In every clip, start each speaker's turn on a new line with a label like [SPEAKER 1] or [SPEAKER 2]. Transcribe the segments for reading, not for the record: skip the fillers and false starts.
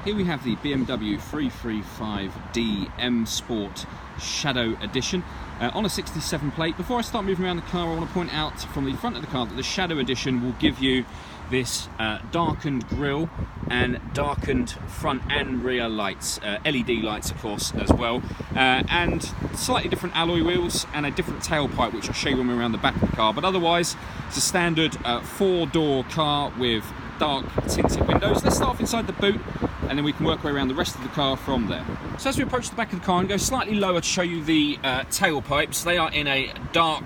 [SPEAKER 1] Here we have the BMW 335D M Sport Shadow Edition on a 67 plate. Before I start moving around the car, I want to point out from the front of the car that the Shadow Edition will give you this darkened grille and darkened front and rear lights, LED lights of course as well, and slightly different alloy wheels and a different tailpipe, which I'll show you when we're around the back of the car. But otherwise it's a standard 4-door car with dark tinted windows. Let's start off inside the boot and then we can work our way around the rest of the car from there. So as we approach the back of the car and go slightly lower to show you the tailpipes, they are in a dark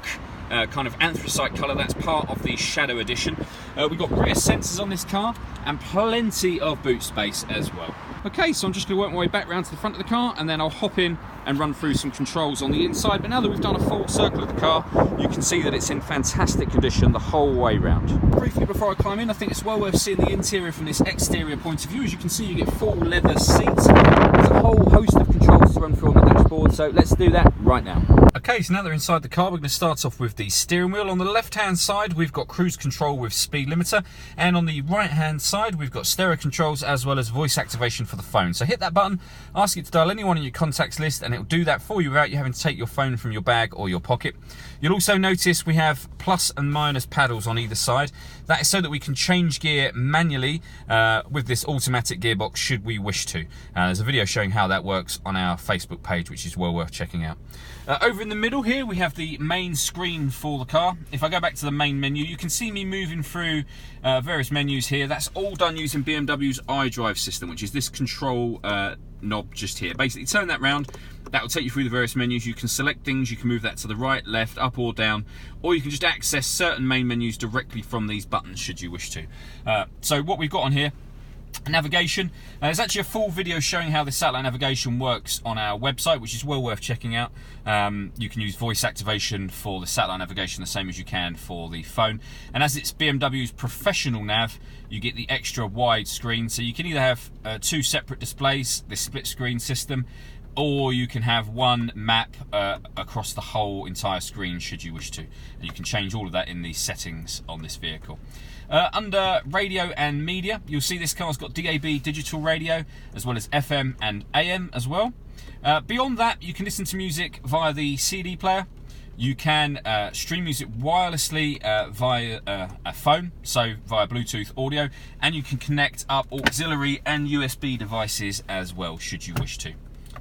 [SPEAKER 1] kind of anthracite colour. That's part of the Shadow Edition. We've got rear sensors on this car and plenty of boot space as well. Okay, so I'm just going to work my way back round to the front of the car and then I'll hop in and run through some controls on the inside. But now that we've done a full circle of the car, you can see that it's in fantastic condition the whole way round. Briefly before I climb in, I think it's well worth seeing the interior from this exterior point of view. As you can see, you get full leather seats. There's a whole host of controls to run through on the dashboard, so let's do that right now. Okay, so now they're inside the car, we're going to start off with the steering wheel. On the left-hand side, we've got cruise control with speed limiter, and on the right-hand side, we've got stereo controls as well as voice activation for the phone. So hit that button, ask it to dial anyone in your contacts list, and it'll do that for you without you having to take your phone from your bag or your pocket. You'll also notice we have plus and minus paddles on either side. That is so that we can change gear manually with this automatic gearbox should we wish to. There's a video showing how that works on our Facebook page, which is well worth checking out. Over in the middle here, we have the main screen for the car. If I go back to the main menu, you can see me moving through various menus here. That's all done using BMW's iDrive system, which is this control knob just here. Basically, turn that round, that will take you through the various menus. You can select things, you can move that to the right, left, up or down, or you can just access certain main menus directly from these buttons should you wish to. So what we've got on here, navigation. There's actually a full video showing how the satellite navigation works on our website, which is well worth checking out. You can use voice activation for the satellite navigation the same as you can for the phone, and as it's BMW's professional nav, you get the extra wide screen, so you can either have two separate displays, this split screen system, or you can have one map across the whole entire screen should you wish to, and you can change all of that in the settings on this vehicle. Under radio and media, you'll see this car's got DAB digital radio as well as FM and AM as well. Beyond that, you can listen to music via the CD player. You can stream music wirelessly via a phone, so via Bluetooth audio, and you can connect up auxiliary and USB devices as well should you wish to.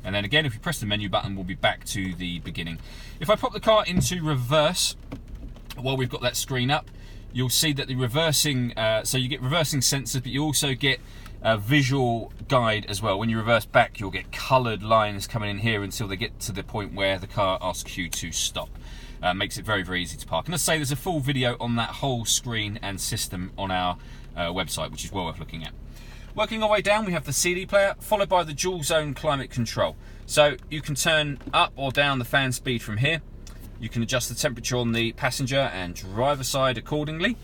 [SPEAKER 1] And then again, if you press the menu button, we'll be back to the beginning. If I pop the car into reverse while we've got that screen up, you'll see that the reversing, so you get reversing sensors, but you also get a visual guide as well. When you reverse back, you'll get coloured lines coming in here until they get to the point where the car asks you to stop. Makes it very, very easy to park. And as I say, there's a full video on that whole screen and system on our website, which is well worth looking at. Working our way down, we have the CD player, followed by the dual zone climate control. So you can turn up or down the fan speed from here. You can adjust the temperature on the passenger and driver side accordingly.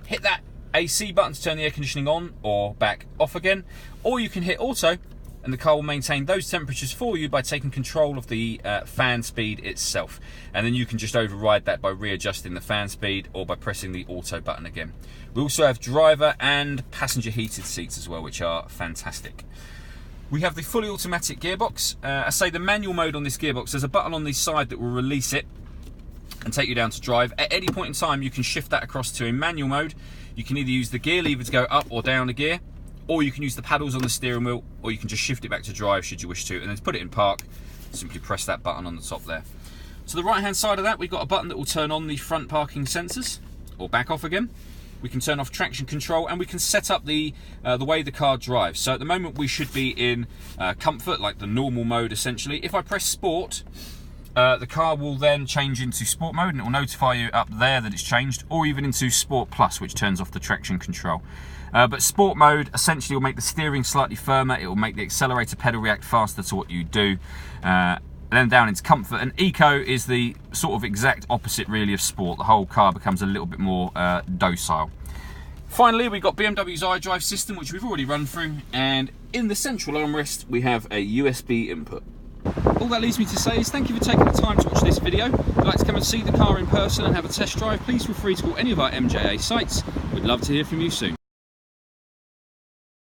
[SPEAKER 1] Hit that AC button to turn the air conditioning on or back off again. Or you can hit auto and the car will maintain those temperatures for you by taking control of the fan speed itself. And then you can just override that by readjusting the fan speed or by pressing the auto button again. We also have driver and passenger heated seats as well, which are fantastic. We have the fully automatic gearbox. I say the manual mode on this gearbox, there's a button on the side that will release it and take you down to drive. At any point in time, you can shift that across to a manual mode. You can either use the gear lever to go up or down a gear, or you can use the paddles on the steering wheel, or you can just shift it back to drive should you wish to. And then to put it in park, simply press that button on the top there. To the right hand side of that, we've got a button that will turn on the front parking sensors, or back off again. We can turn off traction control, and we can set up the way the car drives. So at the moment we should be in comfort, like the normal mode essentially. If I press sport, the car will then change into sport mode, and it will notify you up there that it's changed, or even into sport plus, which turns off the traction control. But sport mode essentially will make the steering slightly firmer, it will make the accelerator pedal react faster to what you do. And then down into comfort, and eco is the sort of exact opposite really of sport. The whole car becomes a little bit more docile. Finally, we've got BMW's iDrive system, which we've already run through, and in the central armrest we have a USB input. All that leaves me to say is thank you for taking the time to watch this video. If you'd like to come and see the car in person and have a test drive, please feel free to call any of our MJA sites. We'd love to hear from you soon.